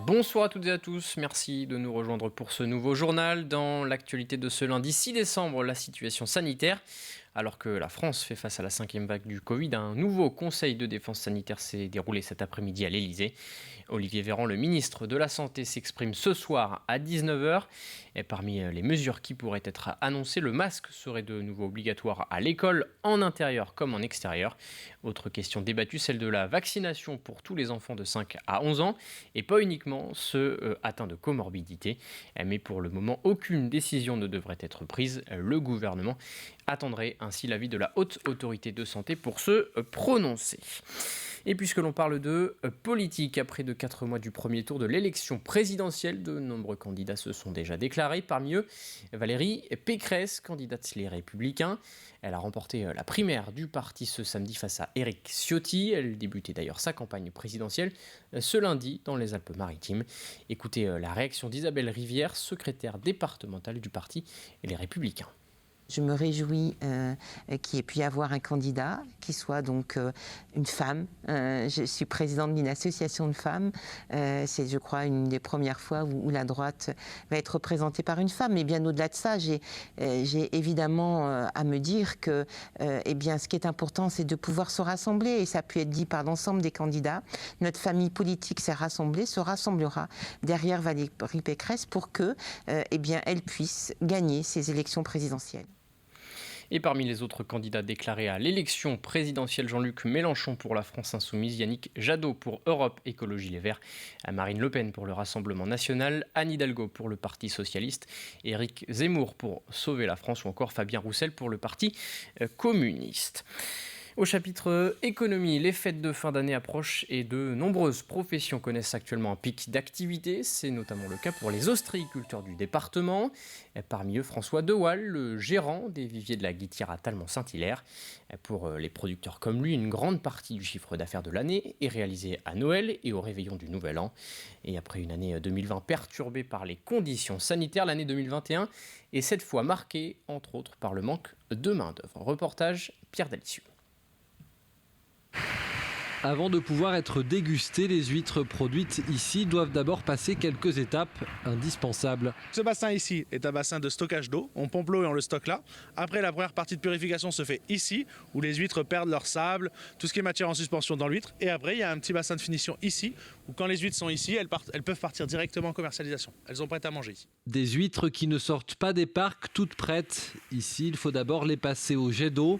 Bonsoir à toutes et à tous, merci de nous rejoindre pour ce nouveau journal. Dans l'actualité de ce lundi 6 décembre, la situation sanitaire. Alors que la France fait face à la 5e vague du Covid, un nouveau conseil de défense sanitaire s'est déroulé cet après-midi à l'Elysée. Olivier Véran, le ministre de la Santé, s'exprime ce soir à 19h. Et parmi les mesures qui pourraient être annoncées, le masque serait de nouveau obligatoire à l'école, en intérieur comme en extérieur. Autre question débattue, celle de la vaccination pour tous les enfants de 5 à 11 ans, et pas uniquement ceux atteints de comorbidité. Mais pour le moment, aucune décision ne devrait être prise. Le gouvernement attendrait ainsi l'avis de la Haute Autorité de Santé pour se prononcer. Et puisque l'on parle de politique, après de 4 mois du premier tour de l'élection présidentielle, de nombreux candidats se sont déjà déclarés. Parmi eux, Valérie Pécresse, candidate Les Républicains. Elle a remporté la primaire du parti ce samedi face à Éric Ciotti. Elle débutait d'ailleurs sa campagne présidentielle ce lundi dans les Alpes-Maritimes. Écoutez la réaction d'Isabelle Rivière, secrétaire départementale du parti Les Républicains. Je me réjouis qu'il ait pu y avoir un candidat qui soit donc une femme. Je suis présidente d'une association de femmes. C'est, je crois, une des premières fois où la droite va être représentée par une femme. Mais bien au-delà de ça, j'ai évidemment à me dire que ce qui est important, c'est de pouvoir se rassembler. Et ça a pu être dit par l'ensemble des candidats. Notre famille politique s'est rassemblée, se rassemblera derrière Valérie Pécresse pour que elle puisse gagner ces élections présidentielles. Et parmi les autres candidats déclarés à l'élection présidentielle, Jean-Luc Mélenchon pour la France Insoumise, Yannick Jadot pour Europe Écologie Les Verts, Marine Le Pen pour le Rassemblement National, Anne Hidalgo pour le Parti Socialiste, Éric Zemmour pour Sauver la France ou encore Fabien Roussel pour le Parti Communiste. Au chapitre économie, les fêtes de fin d'année approchent et de nombreuses professions connaissent actuellement un pic d'activité. C'est notamment le cas pour les ostréiculteurs du département. Parmi eux, François Dewaal, le gérant des viviers de la Guittière à Talmont-Saint-Hilaire. Pour les producteurs comme lui, une grande partie du chiffre d'affaires de l'année est réalisée à Noël et au réveillon du Nouvel An. Et après une année 2020 perturbée par les conditions sanitaires, l'année 2021 est cette fois marquée, entre autres, par le manque de main-d'œuvre. Reportage Pierre Delicieux. Avant de pouvoir être dégustées, les huîtres produites ici doivent d'abord passer quelques étapes indispensables. Ce bassin ici est un bassin de stockage d'eau. On pompe l'eau et on le stocke là. Après, la première partie de purification se fait ici, où les huîtres perdent leur sable, tout ce qui est matière en suspension dans l'huître. Et après, il y a un petit bassin de finition ici, où quand les huîtres sont ici, elles peuvent partir directement en commercialisation. Elles sont prêtes à manger ici. Des huîtres qui ne sortent pas des parcs, toutes prêtes. Ici, il faut d'abord les passer au jet d'eau,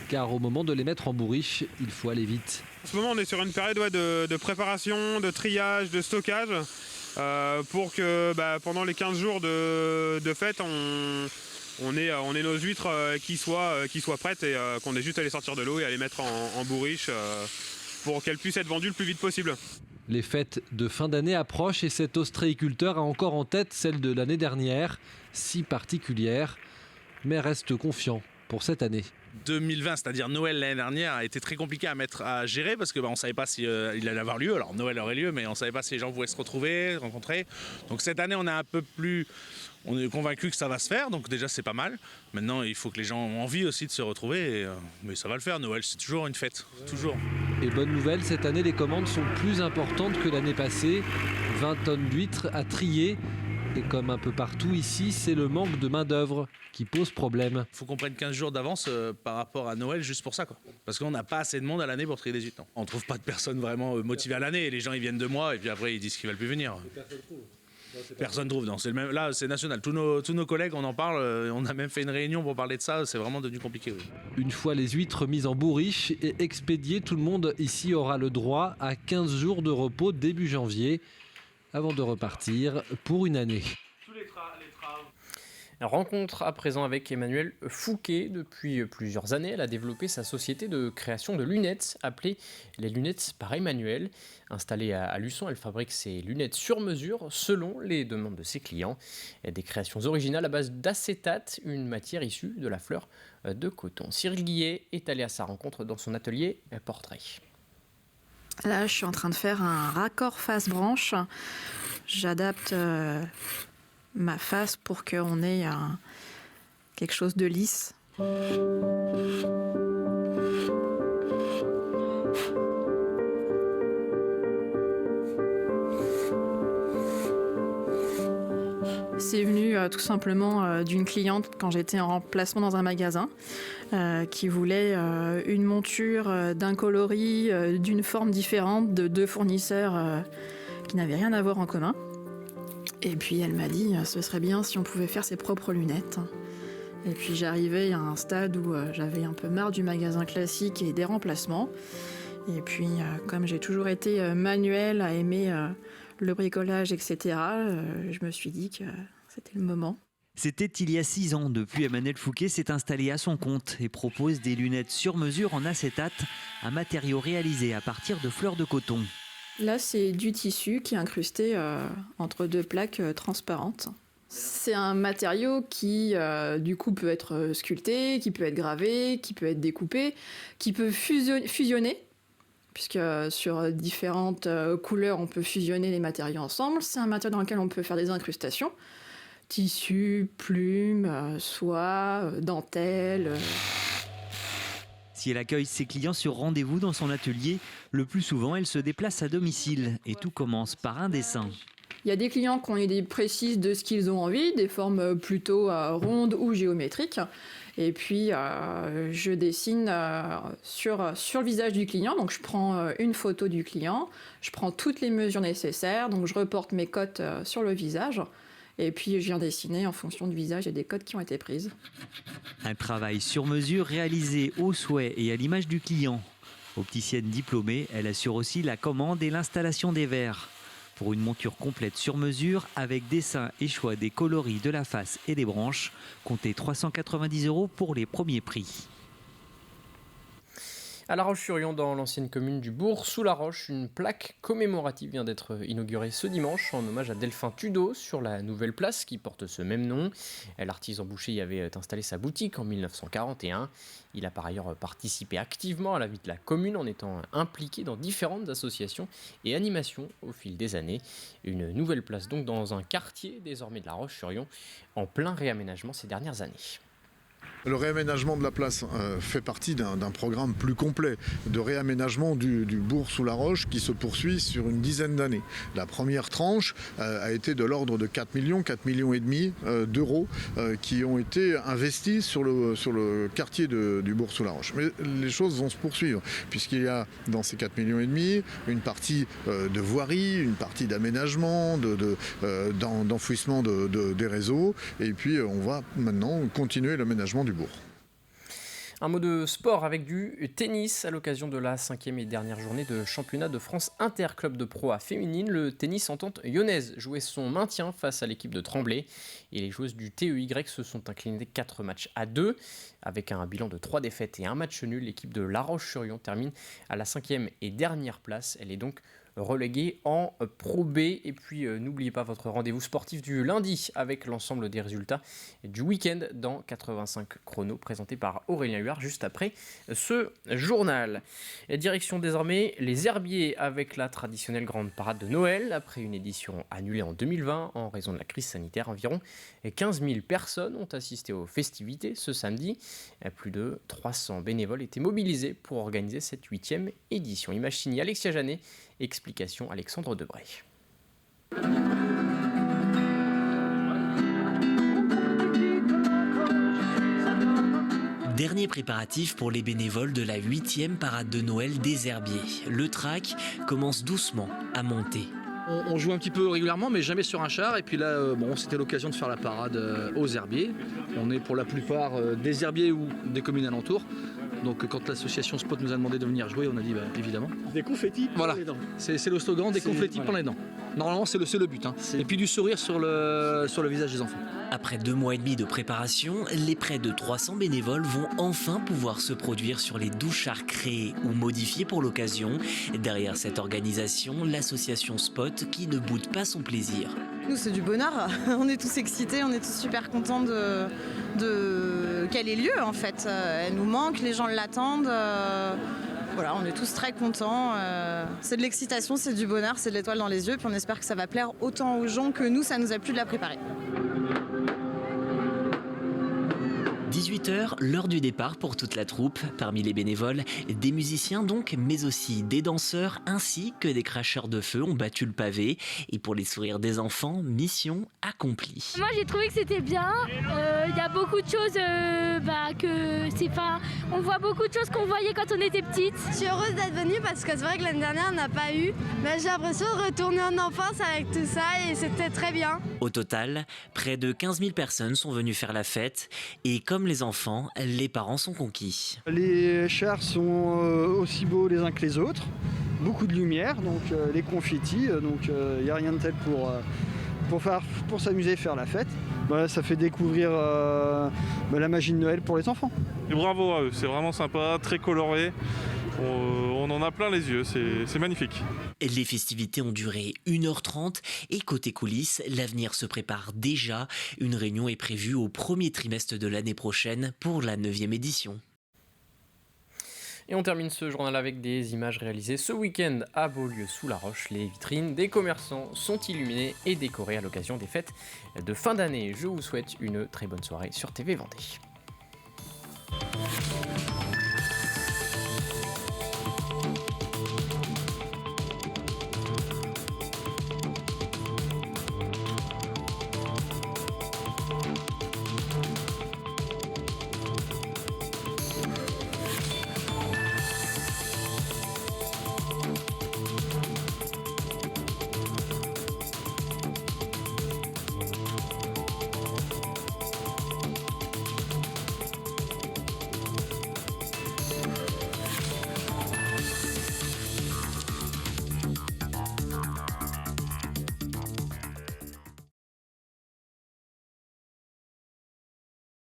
car au moment de les mettre en bourriche, il faut aller vite. En ce moment, on est sur une période de préparation, de triage, de stockage, pour que pendant les 15 jours de fête, on ait nos huîtres qui soient prêtes et qu'on ait juste à les sortir de l'eau et à les mettre en bourriche pour qu'elles puissent être vendues le plus vite possible. Les fêtes de fin d'année approchent et cet ostréiculteur a encore en tête celle de l'année dernière, si particulière, mais reste confiant pour cette année. 2020, c'est-à-dire Noël l'année dernière, a été très compliqué à gérer parce qu'on ne savait pas s'il allait avoir lieu. Alors Noël aurait lieu, mais on ne savait pas si les gens pouvaient se rencontrer. Donc cette année, on est convaincu que ça va se faire, donc déjà c'est pas mal. Maintenant, il faut que les gens aient envie aussi de se retrouver, mais ça va le faire. Noël, c'est toujours une fête, toujours. Et bonne nouvelle, cette année, les commandes sont plus importantes que l'année passée. 20 tonnes d'huîtres à trier. Et comme un peu partout ici, c'est le manque de main-d'œuvre qui pose problème. Il faut qu'on prenne 15 jours d'avance par rapport à Noël juste pour ça, quoi. Parce qu'on n'a pas assez de monde à l'année pour trier des huîtres. On ne trouve pas de personnes vraiment motivées à l'année. Les gens ils viennent 2 mois et puis après ils disent qu'ils ne veulent plus venir. Personne ne trouve. Non, là, c'est national. Tous nos collègues, on en parle. On a même fait une réunion pour parler de ça. C'est vraiment devenu compliqué. Oui. Une fois les huîtres mises en bourriche et expédiées, tout le monde ici aura le droit à 15 jours de repos début janvier, avant de repartir pour une année. Rencontre à présent avec Emmanuelle Fouquet. Depuis plusieurs années, elle a développé sa société de création de lunettes, appelée les lunettes par Emmanuelle. Installée à Luçon, elle fabrique ses lunettes sur mesure selon les demandes de ses clients. Des créations originales à base d'acétate, une matière issue de la fleur de coton. Cyril Guillet est allé à sa rencontre dans son atelier portrait. Là, je suis en train de faire un raccord face-branche. J'adapte ma face pour qu'on ait quelque chose de lisse. C'est venu tout simplement d'une cliente quand j'étais en remplacement dans un magasin qui voulait une monture d'un coloris, d'une forme différente de 2 fournisseurs qui n'avaient rien à voir en commun. Et puis elle m'a dit ce serait bien si on pouvait faire ses propres lunettes. Et puis j'arrivais à un stade où j'avais un peu marre du magasin classique et des remplacements. Et puis comme j'ai toujours été manuelle, à aimer le bricolage, etc., je me suis dit que c'était le moment. C'était il y a 6 ans. Depuis, Emmanuelle Fouquet s'est installée à son compte et propose des lunettes sur mesure en acétate, un matériau réalisé à partir de fleurs de coton. Là, c'est du tissu qui est incrusté entre 2 plaques transparentes. C'est un matériau qui, du coup, peut être sculpté, qui peut être gravé, qui peut être découpé, qui peut fusionner, puisque sur différentes couleurs, on peut fusionner les matériaux ensemble. C'est un matériau dans lequel on peut faire des incrustations. Tissu, plumes, soie, dentelle. Si elle accueille ses clients sur rendez-vous dans son atelier, le plus souvent, elle se déplace à domicile et tout commence par un dessin. Il y a des clients qui ont une idée précise de ce qu'ils ont envie, des formes plutôt rondes ou géométriques. Et puis, je dessine sur le visage du client. Donc, je prends une photo du client, je prends toutes les mesures nécessaires, donc je reporte mes cotes sur le visage. Et puis, je viens dessiner en fonction du visage et des cotes qui ont été prises. Un travail sur mesure réalisé au souhait et à l'image du client. Opticienne diplômée, elle assure aussi la commande et l'installation des verres. Pour une monture complète sur mesure, avec dessin et choix des coloris de la face et des branches, comptez 390 € pour les premiers prix. À La Roche-sur-Yon, dans l'ancienne commune du Bourg, sous la Roche, une plaque commémorative vient d'être inaugurée ce dimanche en hommage à Delphin Tudo sur la nouvelle place qui porte ce même nom. L'artisan boucher y avait installé sa boutique en 1941. Il a par ailleurs participé activement à la vie de la commune en étant impliqué dans différentes associations et animations au fil des années. Une nouvelle place donc dans un quartier désormais de La Roche-sur-Yon en plein réaménagement ces dernières années. Le réaménagement de la place fait partie d'un programme plus complet de réaménagement du bourg sous la Roche qui se poursuit sur une dizaine d'années. La première tranche a été de l'ordre de 4 millions et demi d'euros qui ont été investis sur le quartier du bourg sous la Roche. Mais les choses vont se poursuivre puisqu'il y a dans ces 4 millions et demi une partie de voirie, une partie d'aménagement, d'enfouissement des réseaux et puis on va maintenant continuer l'aménagement du bourg. Un mot de sport avec du tennis à l'occasion de la 5e et dernière journée de championnat de France Interclub de Pro A féminine. Le tennis entente lyonnaise jouait son maintien face à l'équipe de Tremblay et les joueuses du TEY se sont inclinées 4 matchs à 2. Avec un bilan de 3 défaites et un match nul, l'équipe de La Roche-sur-Yon termine à la 5e et dernière place. Elle est donc reléguée en Pro B. Et puis n'oubliez pas votre rendez-vous sportif du lundi avec l'ensemble des résultats du week-end dans 85 chronos présenté par Aurélien Huard juste après ce journal. Et direction désormais les Herbiers avec la traditionnelle grande parade de Noël. Après une édition annulée en 2020 en raison de la crise sanitaire, environ 15 000 personnes ont assisté aux festivités ce samedi. Plus de 300 bénévoles étaient mobilisés pour organiser cette 8e édition. Image signée Alexia Janet. Explication Alexandre Debray. Dernier préparatif pour les bénévoles de la 8e parade de Noël des Herbiers. Le track commence doucement à monter. On joue un petit peu régulièrement, mais jamais sur un char. Et puis là, c'était l'occasion de faire la parade aux Herbiers. On est pour la plupart des Herbiers ou des communes alentours. Donc quand l'association Spot nous a demandé de venir jouer, on a dit évidemment. Des confettis plein les dents. C'est le slogan, des confettis plein les dents. Normalement c'est le but. Hein. Et puis du sourire sur le visage des enfants. Après 2 mois et demi de préparation, les près de 300 bénévoles vont enfin pouvoir se produire sur les 12 chars créés ou modifiés pour l'occasion. Derrière cette organisation, l'association Spot qui ne boude pas son plaisir. Nous c'est du bonheur, on est tous excités, on est tous super contents qu'elle ait lieu en fait. Elle nous manque, les gens l'attendent. Voilà, on est tous très contents. C'est de l'excitation, c'est du bonheur, c'est de l'étoile dans les yeux. Puis on espère que ça va plaire autant aux gens que nous, ça nous a plu de la préparer. 18h, l'heure du départ pour toute la troupe. Parmi les bénévoles, des musiciens donc, mais aussi des danseurs ainsi que des cracheurs de feu ont battu le pavé. Et pour les sourires des enfants, mission accomplie. Moi j'ai trouvé que c'était bien. Il y a beaucoup de choses on voit beaucoup de choses qu'on voyait quand on était petite. Je suis heureuse d'être venue parce que c'est vrai que l'année dernière on n'a pas eu. Mais j'ai l'impression de retourner en enfance avec tout ça et c'était très bien. Au total, près de 15 000 personnes sont venues faire la fête. Et comme les enfants, les parents sont conquis. Les chars sont aussi beaux les uns que les autres. Beaucoup de lumière, donc les confettis, donc il n'y a rien de tel pour s'amuser et faire la fête. Voilà, ça fait découvrir la magie de Noël pour les enfants. Et bravo à eux, c'est vraiment sympa, très coloré. On en a plein les yeux, c'est magnifique. Les festivités ont duré 1h30 et côté coulisses, l'avenir se prépare déjà. Une réunion est prévue au premier trimestre de l'année prochaine pour la 9e édition. Et on termine ce journal avec des images réalisées ce week-end à Beaulieu-sous-la-Roche. Les vitrines des commerçants sont illuminées et décorées à l'occasion des fêtes de fin d'année. Je vous souhaite une très bonne soirée sur TV Vendée.